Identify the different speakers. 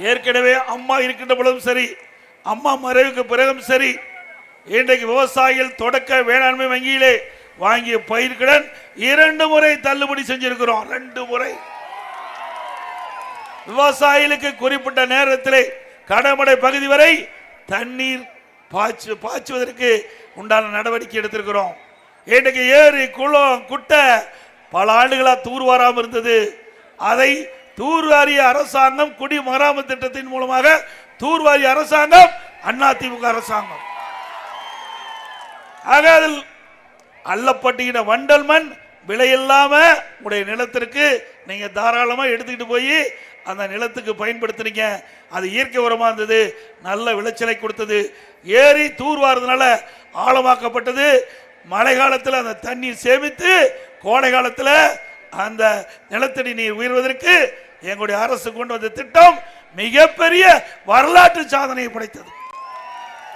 Speaker 1: ஏற்கனவே அம்மா இருக்கின்ற பொழுதும் சரி, அம்மா மறைவுக்கு பிறகும் சரி, இன்றைக்கு விவசாயிகள் தொடக்க வேளாண்மை வங்கியிலே வாங்கிய பயிர்கடன் 2 முறை தள்ளுபடி செஞ்சிருக்கிறோம். 2 முறை விவசாயிகளுக்கு குறிப்பிட்ட நேரத்தில் கடமடை பகுதி வரை தண்ணீர் பாய்ச்சுவதற்கு உண்டான நடவடிக்கை எடுத்திருக்கிறோம். இன்றைக்கு ஏரி குளம் குட்டை பல ஆண்டுகளா தூர்வாராமல் இருந்தது. அதை தூர்வாரிய அரசாங்கம் குடிமராமத்து திட்டத்தின் மூலமாக தூர்வாரிய அரசாங்கம் அதிமுக அரசாங்கம். ஆக அதில் அள்ளப்பட்டுகிற வண்டல் மண் விலையில்லாம உடைய நிலத்திற்கு நீங்க தாராளமா எடுத்துக்கிட்டு போய் அந்த நிலத்துக்கு பயன்படுத்தினீங்க. அது இயற்கை உரமா இருந்தது, நல்ல விளைச்சலை கொடுத்தது. ஏரி தூர்வாரதுனால ஆழமாக்கப்பட்டது. மழை காலத்தில் அந்த தண்ணீர் சேமித்து கோடை காலத்தில் அந்த நிலத்தடி நீர் உயர்வதற்கு எங்களுடைய அரசு கொண்டு வந்த திட்டம் மிகப்பெரிய வரலாற்று சாதனையை படைத்தது.